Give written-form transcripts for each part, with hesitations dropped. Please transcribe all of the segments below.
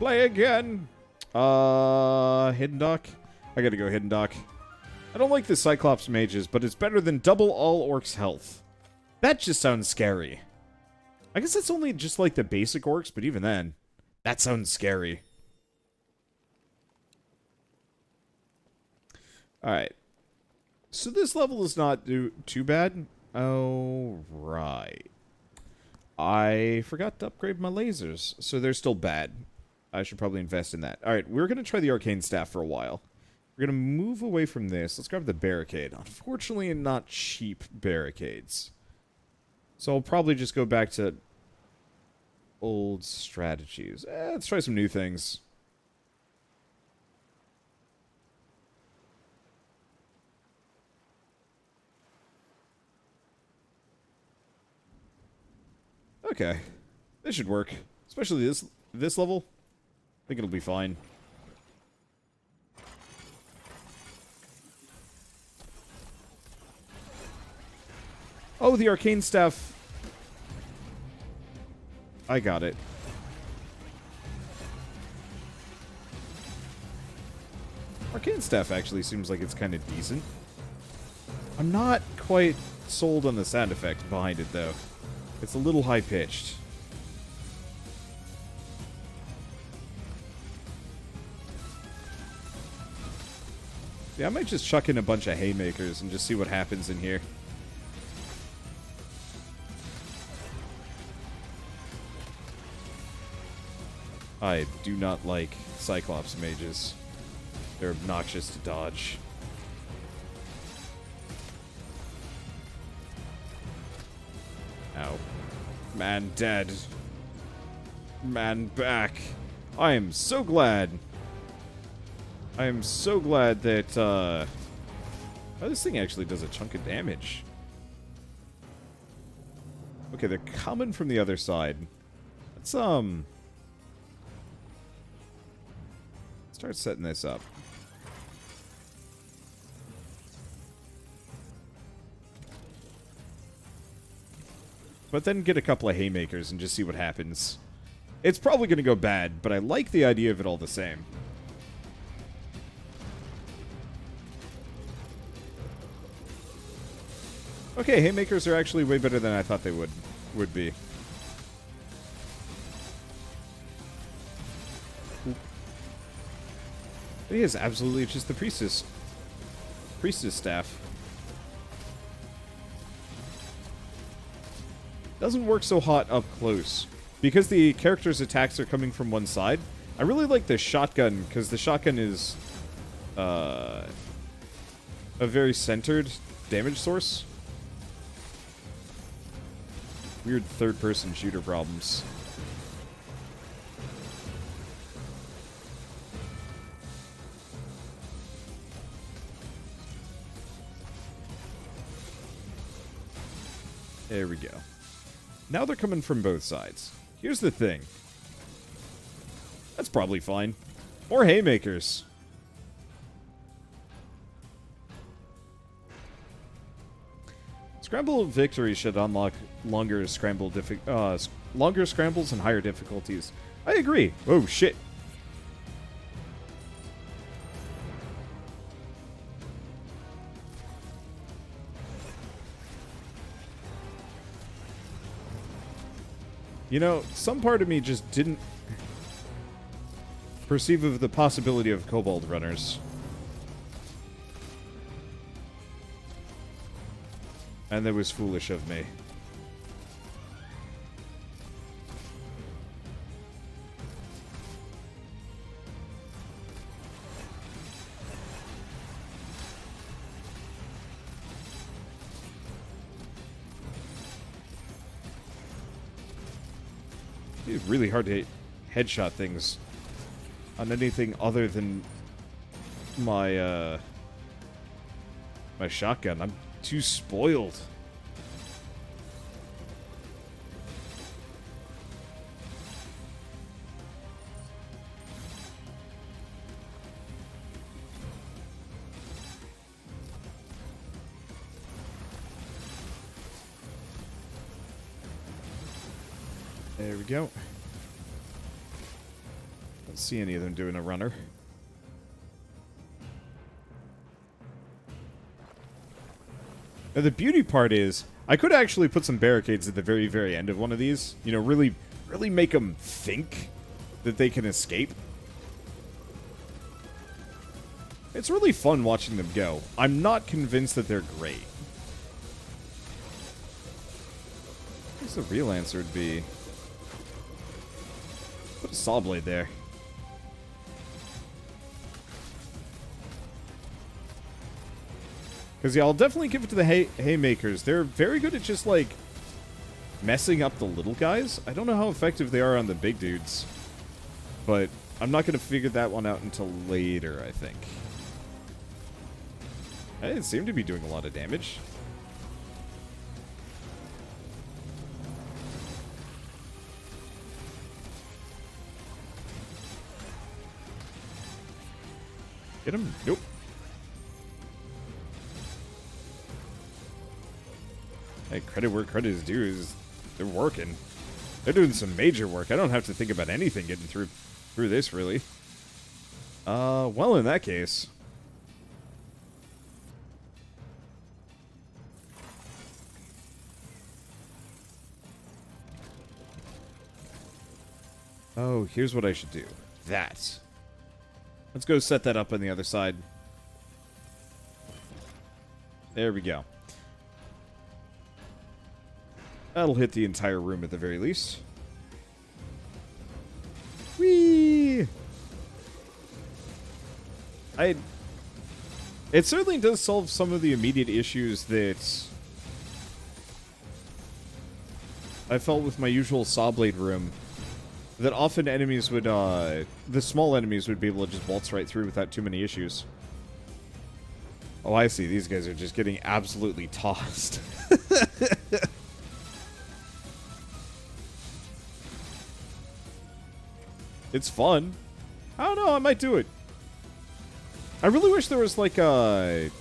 Play again. Hidden Dock. I gotta go Hidden Dock. I don't like the Cyclops mages, but it's better than double all orcs' health. That just sounds scary. I guess that's only just like the basic orcs, but even then, that sounds scary. Alright. So this level is not too bad. Oh, right. I forgot to upgrade my lasers, so they're still bad. I should probably invest in that. Alright, we're going to try the Arcane Staff for a while. We're going to move away from this. Let's grab the barricade. Unfortunately, not cheap barricades. So I'll probably just go back to old strategies. Let's try some new things. Okay. This should work. Especially this level. I think it'll be fine. Oh, the Arcane Staff. I got it. Arcane Staff actually seems like it's kind of decent. I'm not quite sold on the sound effect behind it, though. It's a little high-pitched. Yeah, I might just chuck in a bunch of haymakers and just see what happens in here. I do not like Cyclops mages. They're obnoxious to dodge. Ow. Man dead. Man back. I am so glad. I am so glad that, oh, this thing actually does a chunk of damage. Okay, they're coming from the other side. Let's, start setting this up. But then get a couple of haymakers and just see what happens. It's probably going to go bad, but I like the idea of it all the same. Okay, haymakers are actually way better than I thought they would be. It is absolutely just the priestess staff. Doesn't work so hot up close. Because the character's attacks are coming from one side, I really like the shotgun, because the shotgun is a very centered damage source. Weird third-person shooter problems. There we go. Now they're coming from both sides. Here's the thing. That's probably fine. More haymakers. Scramble victory should unlock longer scrambles and higher difficulties. I agree. Oh shit. You know, some part of me just didn't perceive of the possibility of kobold runners. And that was foolish of me. It's really hard to headshot things on anything other than my my shotgun. I'm too spoiled. There we go. don't see any of them doing a runner. Now, the beauty part is, I could actually put some barricades at the very, very end of one of these. You know, really make them think that they can escape. It's really fun watching them go. I'm not convinced that they're great. I guess the real answer would be... put a saw blade there. Because, yeah, I'll definitely give it to the haymakers. They're very good at just, like, messing up the little guys. I don't know how effective they are on the big dudes. But I'm not going to figure that one out until later, I think. They didn't seem to be doing a lot of damage. Get him? Nope. Hey, credit where credit is due is they're working. They're doing some major work. I don't have to think about anything getting through this, really. Well, in that case... oh, here's what I should do. That. Let's go set that up on the other side. There we go. That'll hit the entire room at the very least. Whee! It certainly does solve some of the immediate issues that I felt with my usual saw blade room. That often enemies would, the small enemies would be able to just waltz right through without too many issues. Oh, I see. These guys are just getting absolutely tossed. It's fun. I don't know. I might do it. I really wish there was, like, certain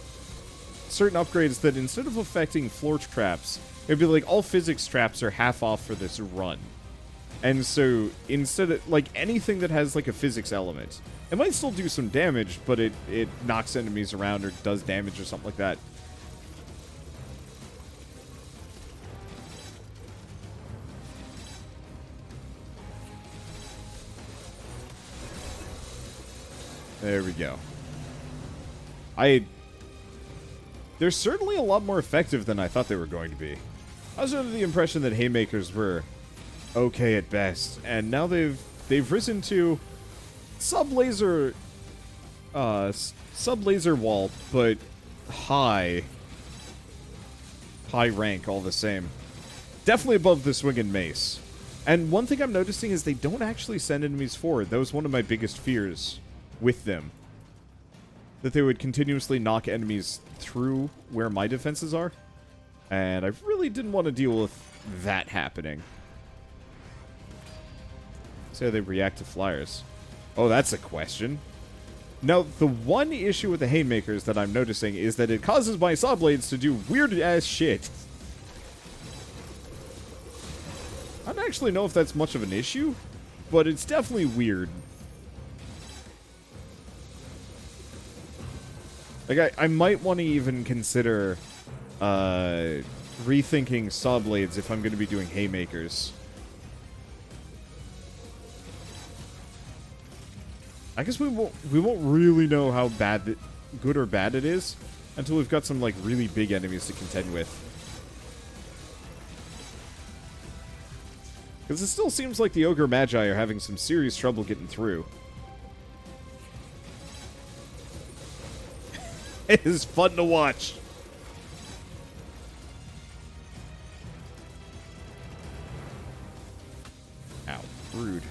upgrades that instead of affecting floor traps, it'd be like all physics traps are half off for this run. And so, instead of, like, anything that has, like, a physics element, it might still do some damage, but it knocks enemies around or does damage or something like that. There we go. They're certainly a lot more effective than I thought they were going to be. I was under the impression that haymakers were okay at best, and now they've risen to sub-laser wall, but high rank all the same. Definitely above the swing and mace. And one thing I'm noticing is they don't actually send enemies forward. That was one of my biggest fears with them. That they would continuously knock enemies through where my defenses are. And I really didn't want to deal with that happening. So they react to flyers. Oh, that's a question. Now, the one issue with the haymakers that I'm noticing is that it causes my saw blades to do weird-ass shit. I don't actually know if that's much of an issue, but it's definitely weird. Like, I might want to even consider rethinking saw blades if I'm going to be doing haymakers. I guess we won't really know how good or bad it is until we've got some, like, really big enemies to contend with. Because it still seems like the Ogre Magi are having some serious trouble getting through. It is fun to watch. Ow, rude.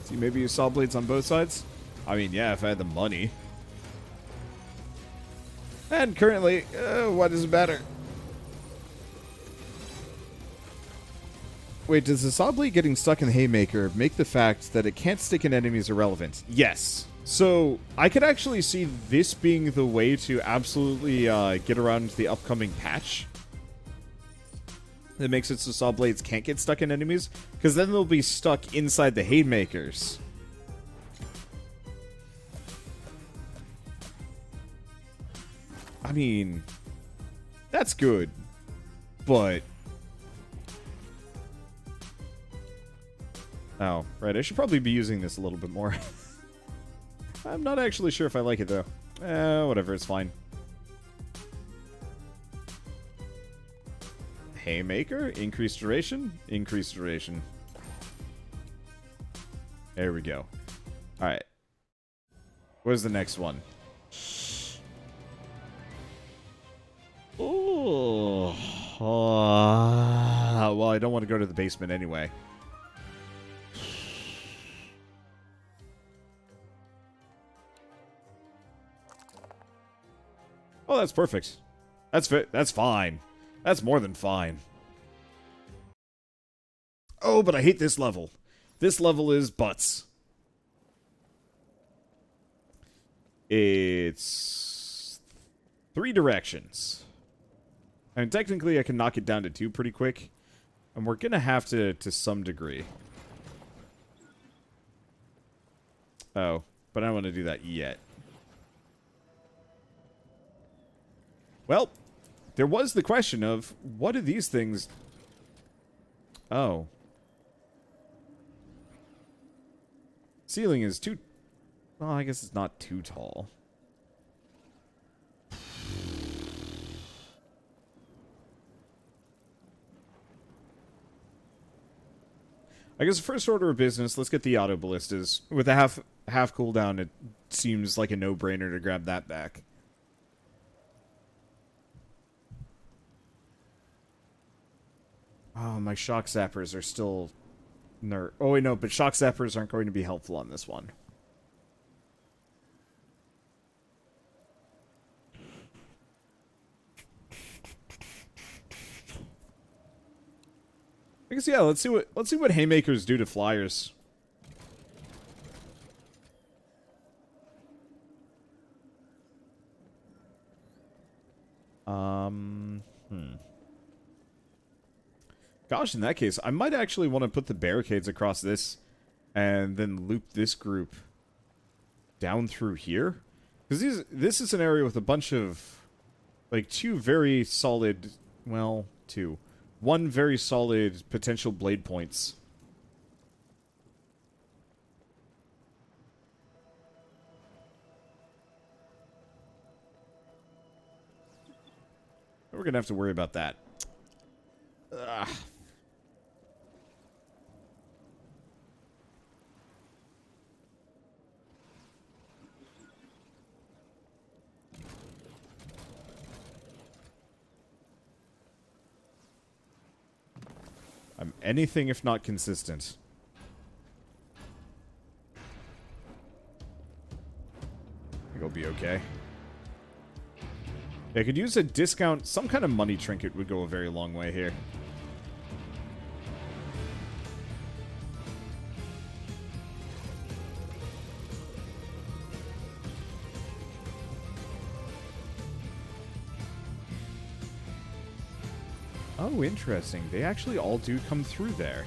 See, maybe you saw blades on both sides? I mean, yeah, if I had the money. And currently, what does it matter? Wait, does the saw blade getting stuck in the haymaker make the fact that it can't stick in enemies irrelevant? Yes. So, I could actually see this being the way to absolutely get around the upcoming patch. that makes it so saw blades can't get stuck in enemies, because then they'll be stuck inside the haymakers. I mean, that's good, but... Oh, right, I should probably be using this a little bit more. I'm not actually sure if I like it, though. Whatever, it's fine. Haymaker, increased duration, increased duration. There we go. Alright. Where's the next one? Oh, well, I don't want to go to the basement anyway. Oh, that's perfect. That's fine. That's more than fine. Oh, but I hate this level. This level is butts. It's 3 directions. I mean, technically, I can knock it down to 2 pretty quick. And we're going to have to some degree. Oh, but I don't want to do that yet. Well, there was the question of, what do these things... Oh. Ceiling is too... Well, I guess it's not too tall. I guess the first order of business, let's get the auto ballistas. With a half cooldown, it seems like a no-brainer to grab that back. Oh, my shock zappers are still... Oh, wait, no, but shock zappers aren't going to be helpful on this one. I guess, yeah, let's see what haymakers do to flyers. Gosh, in that case, I might actually want to put the barricades across this and then loop this group down through here. Because this is an area with a bunch of, like, 2 very solid, well, 2. 1 very solid potential blade points. We're going to have to worry about that. Ugh. I'm anything if not consistent. I think I'll be okay. Yeah, I could use a discount. Some kind of money trinket would go a very long way here. Oh, interesting. They actually all do come through there.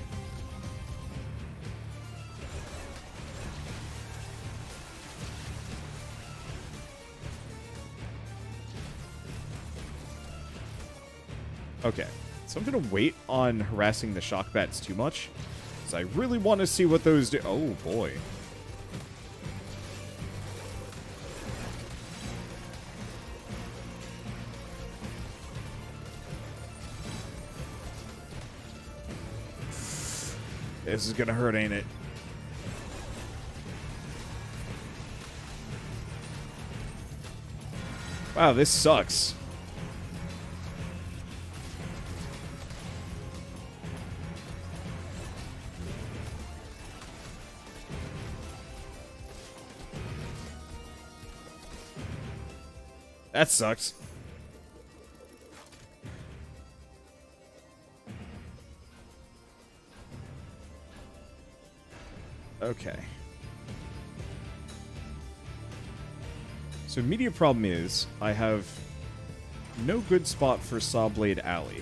Okay, so I'm going to wait on harassing the shock bats too much, because I really want to see what those do. Oh, boy. This is gonna hurt, ain't it? Wow, this sucks. That sucks. Okay. So immediate problem is I have no good spot for Sawblade Alley.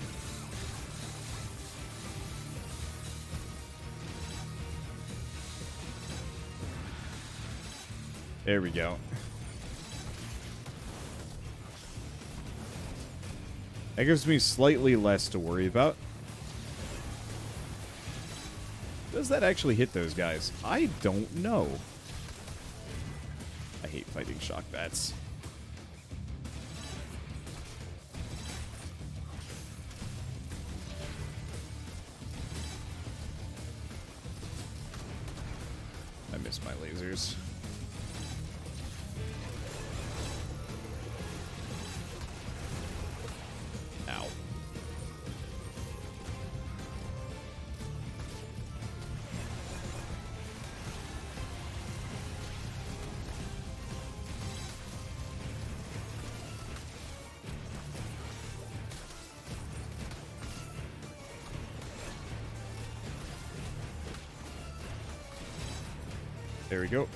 There we go. That gives me slightly less to worry about. Does that actually hit those guys? I don't know. I hate fighting shock bats. I miss my lasers. Ow. There we go.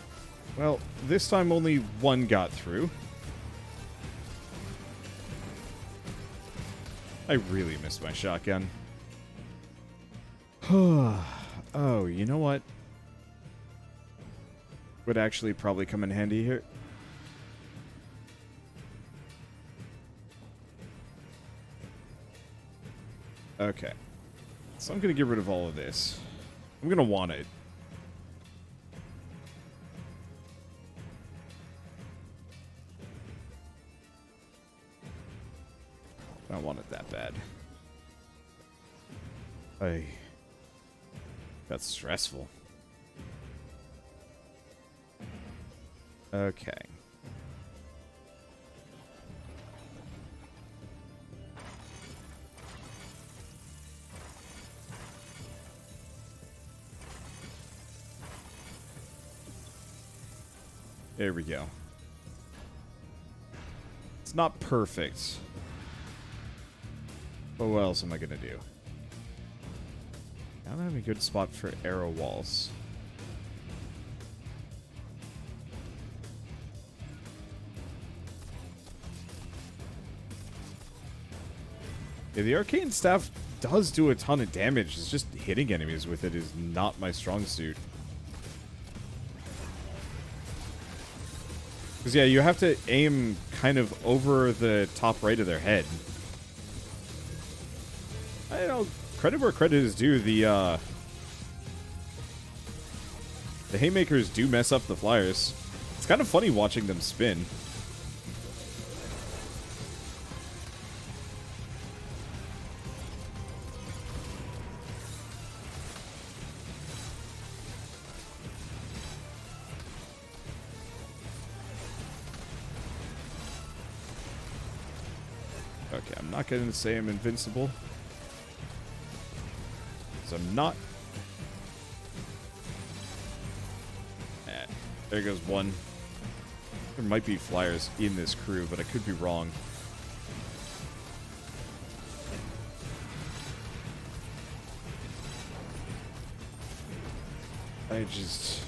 Well, this time only one got through. I really missed my shotgun. Oh, you know what? Would actually probably come in handy here. Okay. So I'm going to get rid of all of this. I'm going to want it. I don't want it that bad. That's stressful. Okay. There we go. It's not perfect. But what else am I gonna do? I don't have a good spot for arrow walls. Yeah, the arcane staff does do a ton of damage. It's just hitting enemies with it is not my strong suit. Because, yeah, you have to aim kind of over the top right of their head. I don't know, credit where credit is due. The haymakers do mess up the flyers. It's kind of funny watching them spin. Okay, I'm not going to say I'm invincible. So I'm not. There goes one. There might be flyers in this crew, but I could be wrong. I just...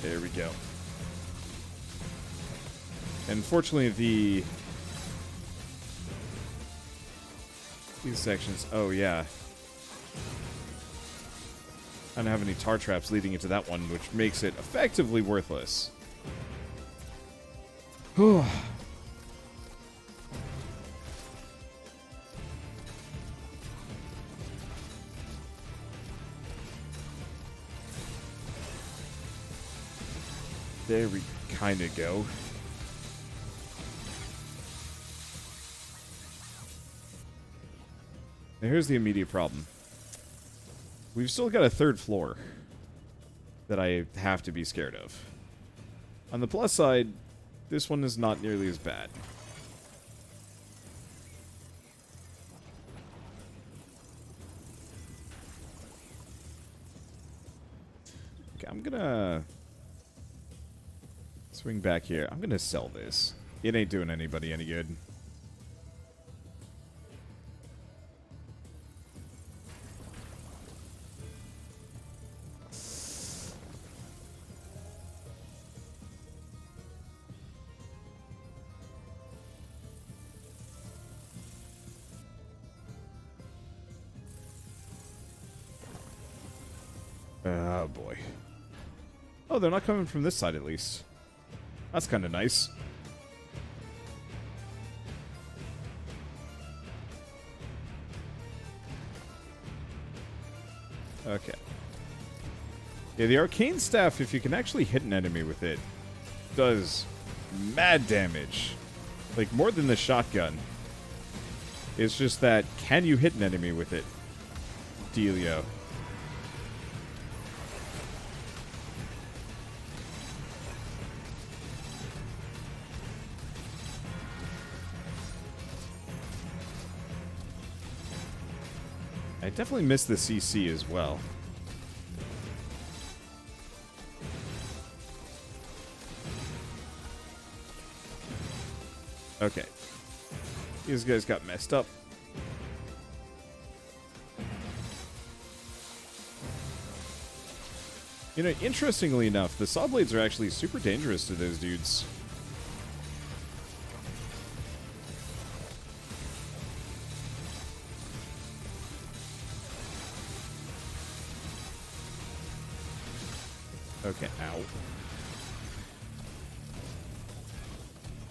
There we go. Unfortunately, these sections... Oh, yeah. I don't have any tar traps leading into that one, which makes it effectively worthless. Whew. There we kind of go. Now here's the immediate problem. We've still got a third floor that I have to be scared of. On the plus side, this one is not nearly as bad. Okay, I'm gonna swing back here. I'm gonna sell this. It ain't doing anybody any good. Oh, boy. Oh, they're not coming from this side, at least. That's kind of nice. Okay. Yeah, the arcane staff, if you can actually hit an enemy with it, does mad damage. Like, more than the shotgun. It's just that, can you hit an enemy with it? Dealio. I definitely miss the CC as well. Okay. These guys got messed up. You know, interestingly enough, the saw blades are actually super dangerous to those dudes. Okay, ow.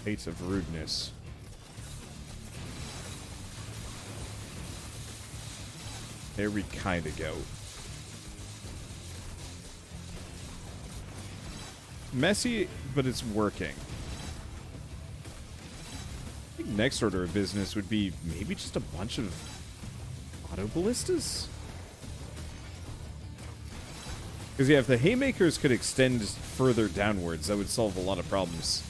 Hates of rudeness. There we kinda go. Messy, but it's working. I think next order of business would be maybe just a bunch of auto ballistas? Because, yeah, if the haymakers could extend further downwards, that would solve a lot of problems.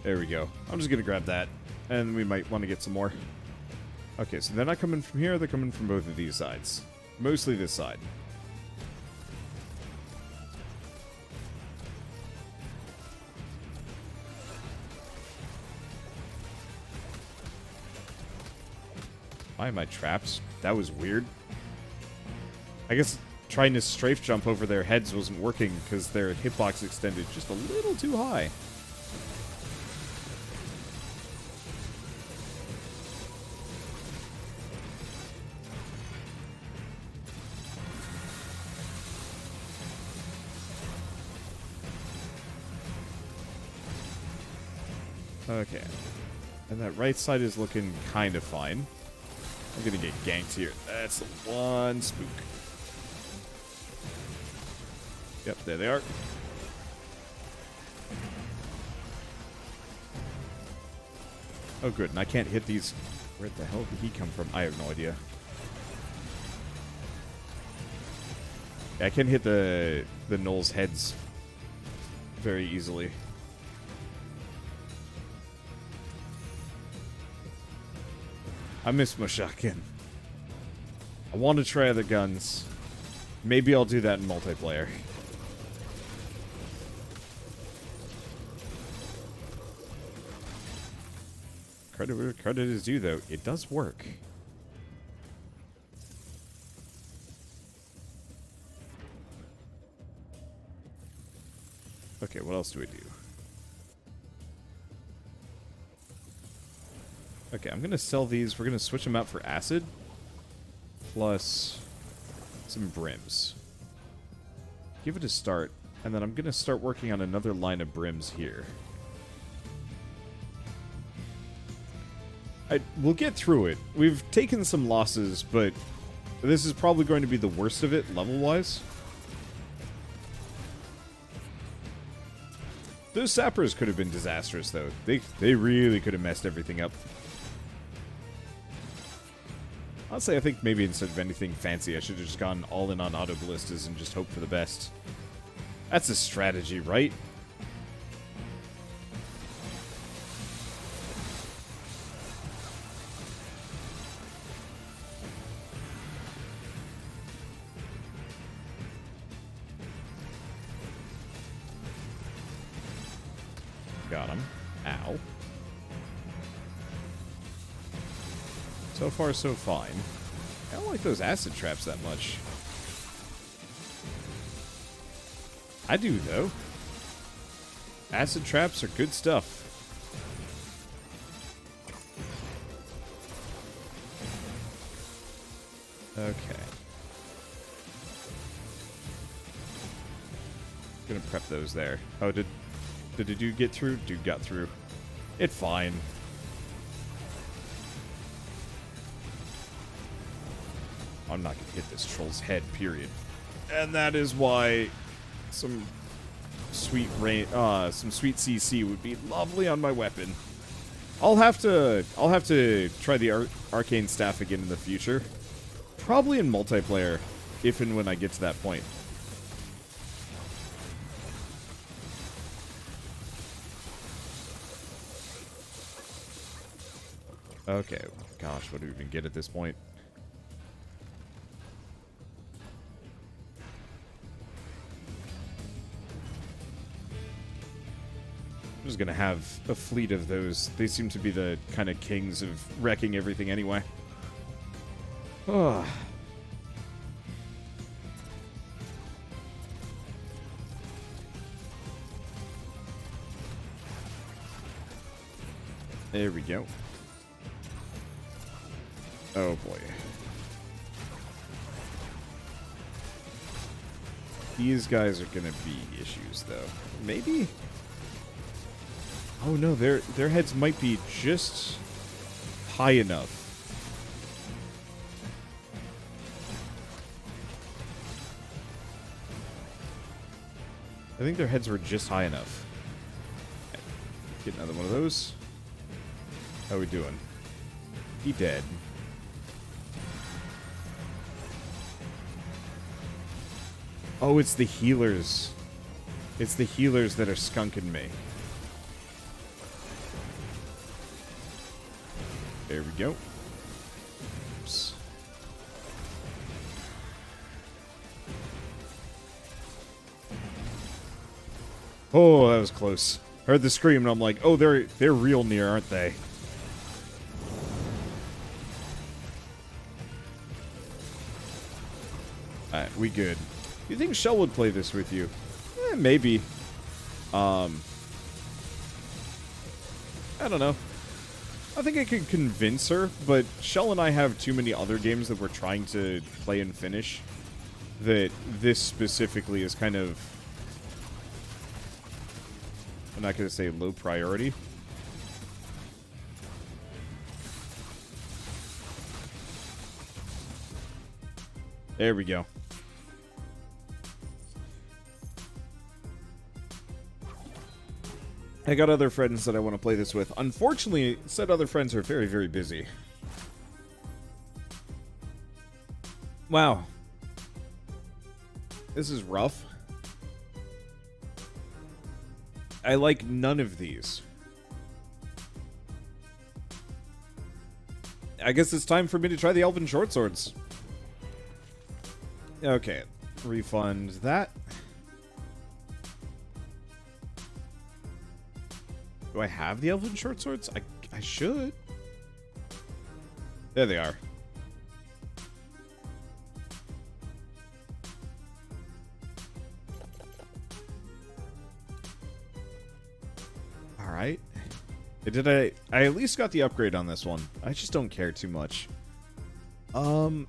There we go. I'm just going to grab that, and we might want to get some more. Okay, so they're not coming from here, they're coming from both of these sides. Mostly this side. Why am I trapped? That was weird. I guess trying to strafe jump over their heads wasn't working because their hitbox extended just a little too high. Okay. And that right side is looking kind of fine. I'm gonna get ganked here. That's the one spook. Yep, there they are. Oh, good. And I can't hit these. Where the hell did he come from? I have no idea. Yeah, I can hit the gnolls' heads very easily. I miss my shotgun. I want to try other guns. Maybe I'll do that in multiplayer. Credit where credit is due, though. It does work. Okay, what else do we do? Okay, I'm going to sell these. We're going to switch them out for acid. Plus some brims. Give it a start. And then I'm going to start working on another line of brims here. We'll get through it. We've taken some losses, but this is probably going to be the worst of it, level-wise. Those sappers could have been disastrous, though. They really could have messed everything up. Honestly, I think maybe instead of anything fancy, I should have just gone all in on auto ballistas and just hope for the best. That's a strategy, right? Got him. Ow. So far, so fine. I don't like those acid traps that much. I do, though. Acid traps are good stuff. Okay. Gonna prep those there. Oh, did the dude get through? Dude got through. It's fine. I'm not gonna hit this troll's head, period. And that is why some sweet CC would be lovely on my weapon. I'll have to try the arcane staff again in the future. Probably in multiplayer, if and when I get to that point. Okay, gosh, what do we even get at this point? I'm just gonna have a fleet of those. They seem to be the kind of kings of wrecking everything anyway. Oh. There we go. Oh boy. These guys are gonna be issues though. Maybe? Oh no, their heads might be just high enough. I think their heads were just high enough. Okay. Get another one of those. How we doing? He dead. Oh, it's the healers. It's the healers that are skunking me. There we go. Oops. Oh, that was close. Heard the scream and I'm like, oh, they're real near, aren't they? Alright, we good. You think Shell would play this with you? Maybe. I don't know. I think I could convince her, but Shell and I have too many other games that we're trying to play and finish that this specifically is kind of, I'm not going to say low priority. There we go. I got other friends that I want to play this with. Unfortunately, said other friends are very, very busy. Wow. This is rough. I like none of these. I guess it's time for me to try the Elven Short Swords. Okay. Refund that. Do I have the Elven Short Swords? I should. There they are. Alright. Did I at least got the upgrade on this one. I just don't care too much. I'm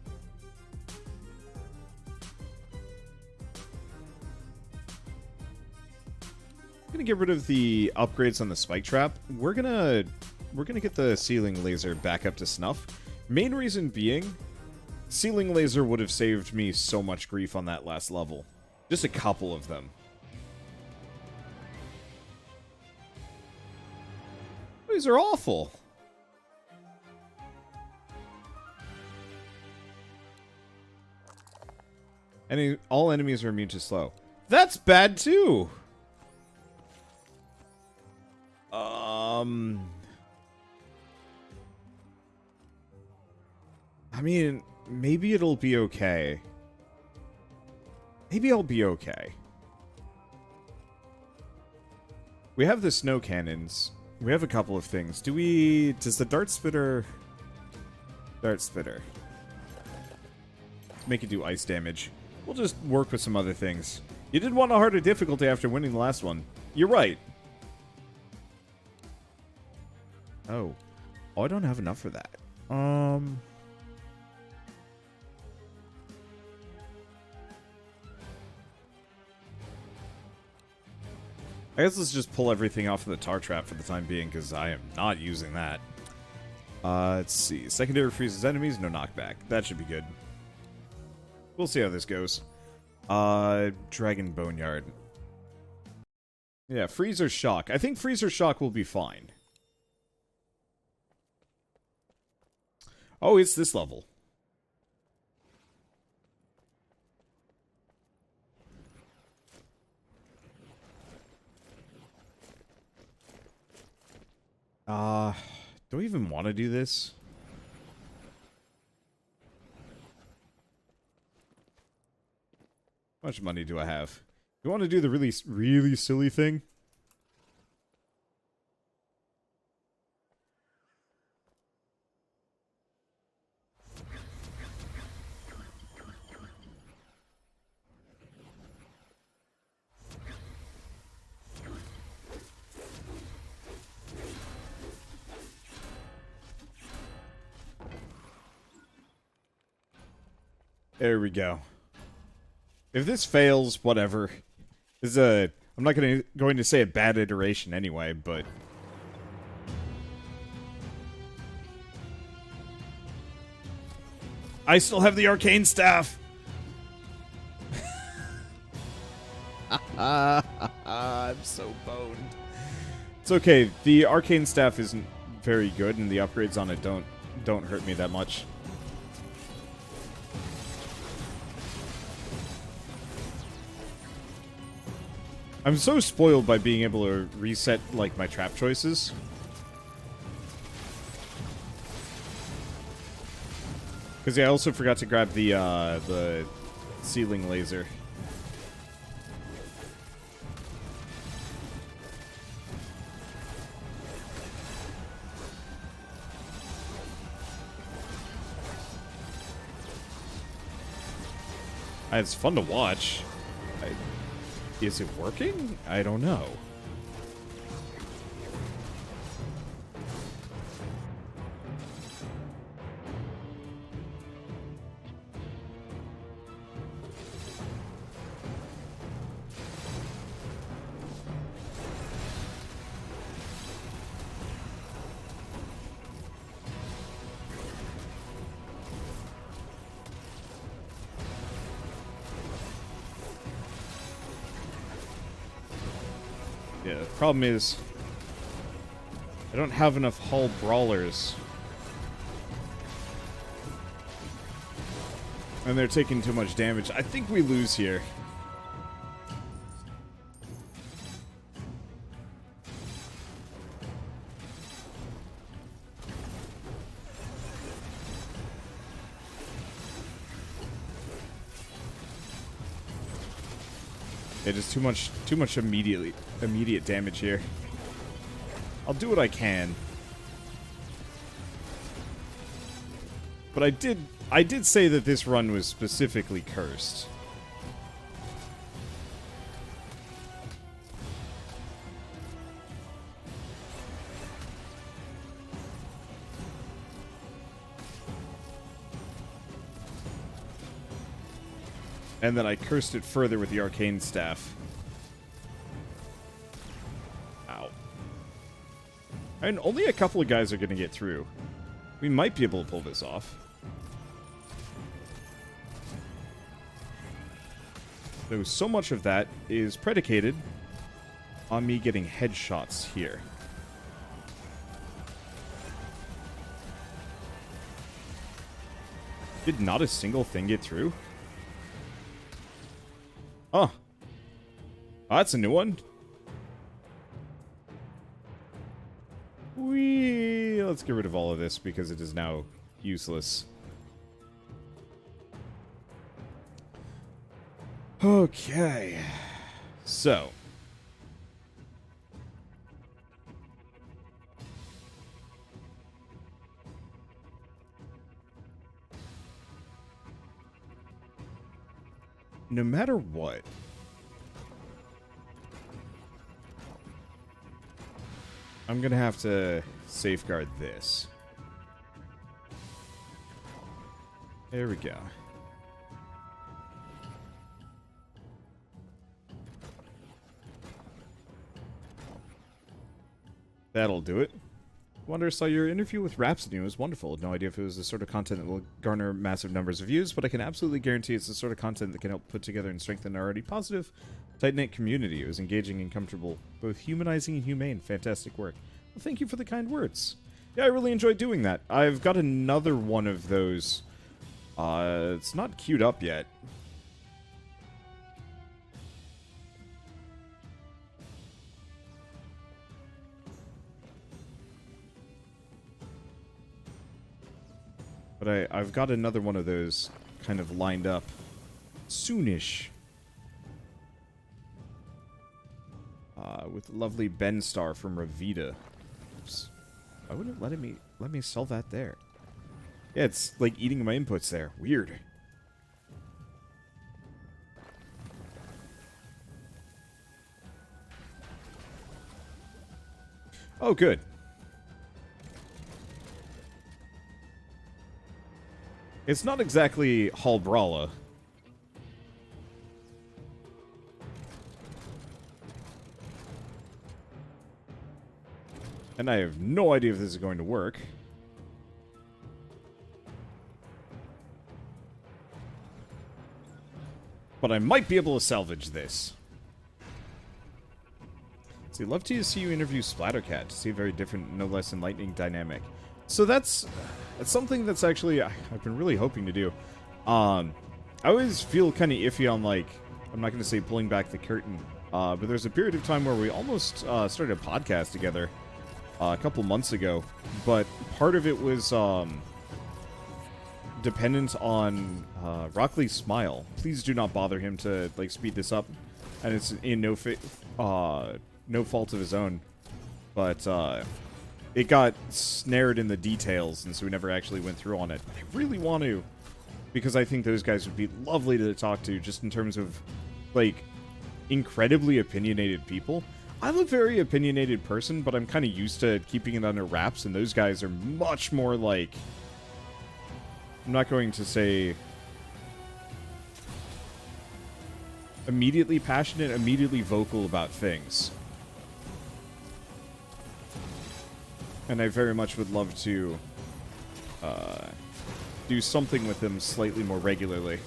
gonna get rid of the upgrades on the spike trap. We're gonna get the ceiling laser back up to snuff. Main reason being, ceiling laser would have saved me so much grief on that last level. Just a couple of them. These are awful. All enemies are immune to slow. That's bad too. I mean, maybe it'll be okay. Maybe I'll be okay. We have the snow cannons. We have a couple of things. Does the dart spitter... Dart spitter. Make it do ice damage. We'll just work with some other things. You did want a harder difficulty after winning the last one. You're right. Oh. Oh, I don't have enough for that. I guess let's just pull everything off of the tar trap for the time being, because I am not using that. Let's see. Secondary freezes enemies, no knockback. That should be good. We'll see how this goes. Dragon Boneyard. Yeah, freeze or shock. I think freeze or shock will be fine. Oh, it's this level. Do I even want to do this? How much money do I have? You want to do the really, really silly thing? There we go. If this fails, whatever. This is a... I'm not going to say a bad iteration anyway, but... I still have the arcane staff! I'm so boned. It's okay. The arcane staff isn't very good, and the upgrades on it don't hurt me that much. I'm so spoiled by being able to reset, like, my trap choices. Because I also forgot to grab the ceiling laser. It's fun to watch. Is it working? I don't know. Yeah, the problem is I don't have enough hull brawlers. And they're taking too much damage. I think we lose here. It is too much immediate damage here. I'll do what I can. But I did say that this run was specifically cursed. And then I cursed it further with the arcane staff. Ow. I mean, only a couple of guys are going to get through. We might be able to pull this off. Though so much of that is predicated on me getting headshots here. Did not a single thing get through? Oh. Oh, that's a new one. Let's get rid of all of this because it is now useless. Okay. So. No matter what, I'm gonna have to safeguard this. There we go. That'll do it. Wonder, saw your interview with Rhapsody. It was wonderful. No idea if it was the sort of content that will garner massive numbers of views, but I can absolutely guarantee it's the sort of content that can help put together and strengthen an already positive, tight-knit community. It was engaging and comfortable, both humanizing and humane. Fantastic work. Well, thank you for the kind words. Yeah, I really enjoyed doing that. I've got another one of those. It's not queued up yet. But I've got another one of those kind of lined up soonish. With lovely Ben Star from Ravita. Oops. Why wouldn't it let me sell that there? Yeah, it's like eating my inputs there. Weird. Oh, good. It's not exactly Halbrala. And I have no idea if this is going to work. But I might be able to salvage this. See, love to see you interview Splattercat to see a very different, no less enlightening dynamic. So that's something that's actually I've been really hoping to do. I always feel kind of iffy on, like, I'm not going to say pulling back the curtain, but there's a period of time where we almost started a podcast together a couple months ago, but part of it was dependent on Rockley's smile. Please do not bother him to, like, speed this up, and it's in no fault of his own, but it got snared in the details, and so we never actually went through on it. But I really want to, because I think those guys would be lovely to talk to, just in terms of, like, incredibly opinionated people. I'm a very opinionated person, but I'm kind of used to keeping it under wraps, and those guys are much more, like, I'm not going to say immediately passionate, immediately vocal about things. And I very much would love to do something with them slightly more regularly.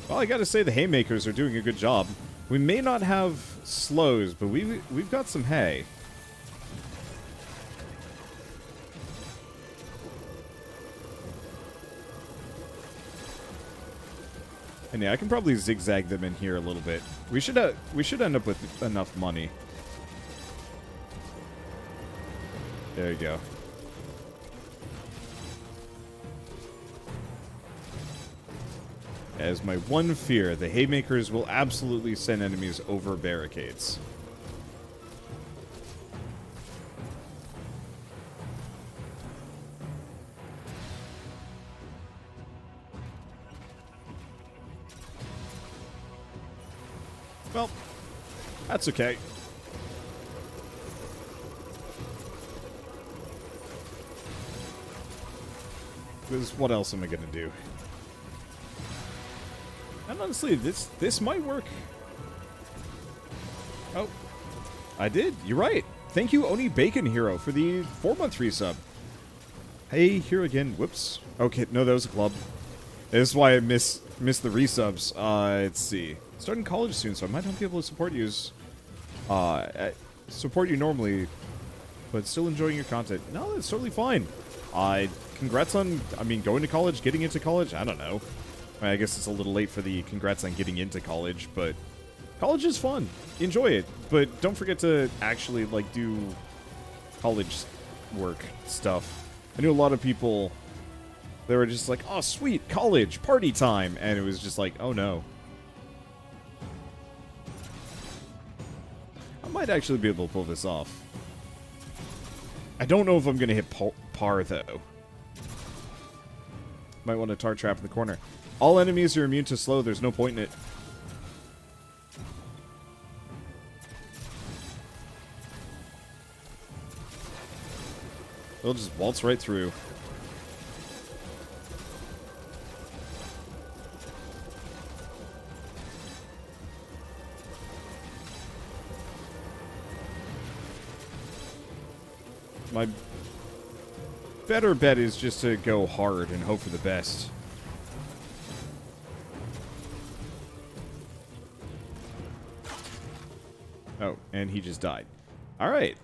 Well, I gotta say the haymakers are doing a good job. We may not have slows, but we've got some hay. And yeah, I can probably zigzag them in here a little bit. We should end up with enough money. There you go. As my one fear, the haymakers will absolutely send enemies over barricades. Well, that's okay. Because what else am I going to do? And honestly, this might work. Oh, I did. You're right. Thank you, Oni Bacon Hero, for the 4-month resub. Hey, here again. Whoops. Okay, no, that was a club. This is why I missed the resubs. Let's see. Starting college soon, so I might not be able to support you normally, but still enjoying your content. No, that's totally fine. Congrats on, going to college, getting into college. I don't know. I guess it's a little late for the congrats on getting into college, but college is fun. Enjoy it, but don't forget to actually, like, do college work stuff. I knew a lot of people, they were just like, oh, sweet, college, party time, and it was just like, oh, no. I might actually be able to pull this off. I don't know if I'm going to hit par, though. Might want to tar trap in the corner. All enemies are immune to slow. There's no point in it. They'll just waltz right through. My better bet is just to go hard and hope for the best. Oh, and he just died. Alright.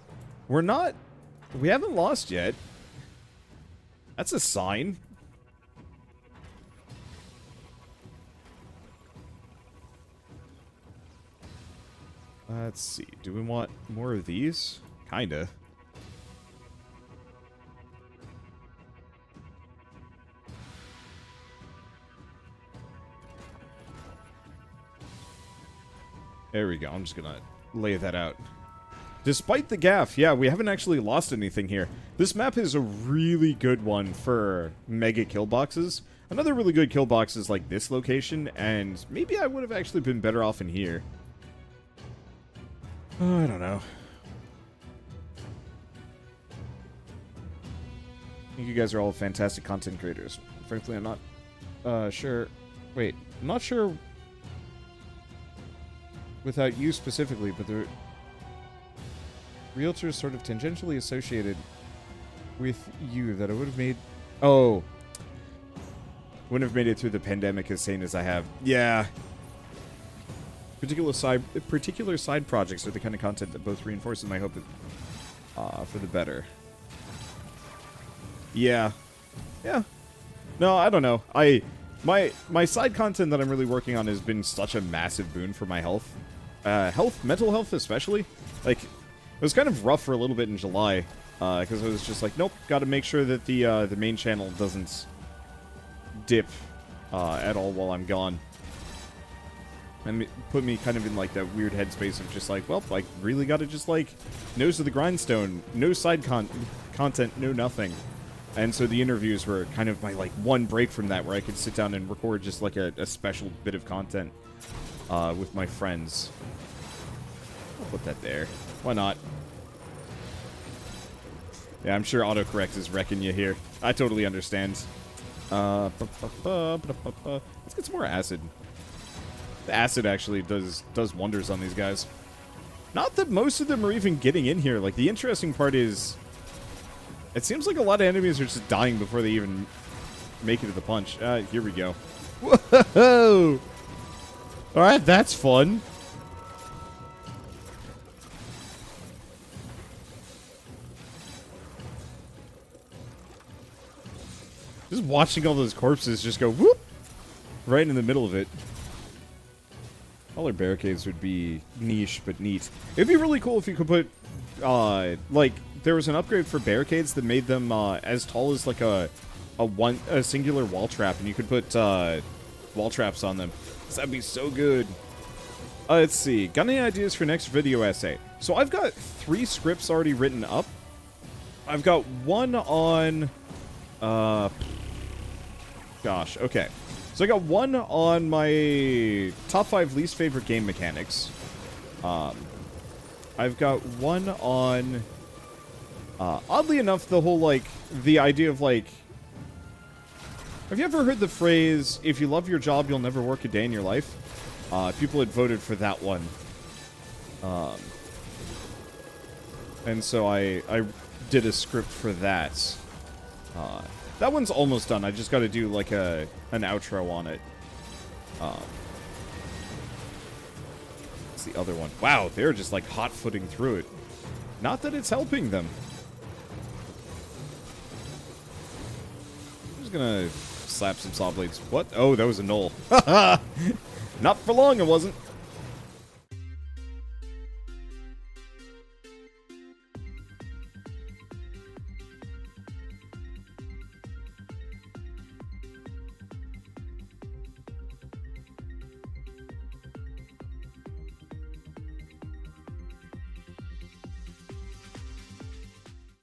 We haven't lost yet. That's a sign. Let's see. Do we want more of these? Kinda. There we go. I'm just gonna lay that out. Despite the gaff, yeah, we haven't actually lost anything here. This map is a really good one for mega kill boxes. Another really good kill box is like this location, and maybe I would have actually been better off in here. Oh, I don't know. I think you guys are all fantastic content creators. Frankly, I'm not sure. Wait, I'm not sure without you specifically, but the realtors sort of tangentially associated with you that I would have made... Oh. Wouldn't have made it through the pandemic as sane as I have. Yeah. Particular side projects are the kind of content that both reinforces my hope for the better. Yeah. Yeah. No, I don't know. My side content that I'm really working on has been such a massive boon for my health. Mental health especially. Like, it was kind of rough for a little bit in July, because I was just like, nope, gotta make sure that the main channel doesn't dip at all while I'm gone. And it put me kind of in like that weird headspace of just like, well, I really gotta just like nose to the grindstone, no side content, no nothing. And so the interviews were kind of my like one break from that, where I could sit down and record just like a special bit of content with my friends. I'll put that there. Why not? Yeah, I'm sure autocorrect is wrecking you here. I totally understand. Let's get some more acid. The acid actually does wonders on these guys. Not that most of them are even getting in here. Like, the interesting part is, it seems like a lot of enemies are just dying before they even make it to the punch. Here we go. Whoa! Alright, that's fun. Just watching all those corpses just go whoop right in the middle of it. All our barricades would be niche but neat. It'd be really cool if you could put, like, there was an upgrade for barricades that made them as tall as like a singular wall trap, and you could put wall traps on them. That'd be so good. Let's see. Got any ideas for next video essay? So I've got 3 scripts already written up. I've got one on... Gosh, okay. So I got one on my top 5 least favorite game mechanics. I've got one on... oddly enough, the whole, like, the idea of, like... Have you ever heard the phrase, if you love your job, you'll never work a day in your life? People had voted for that one. And so I did a script for that. That one's almost done. I just got to do, like, an outro on it. What's the other one? Wow, they're just, like, hot-footing through it. Not that it's helping them. I'm just gonna slap some saw blades. What? Oh, that was a null. Not for long, it wasn't.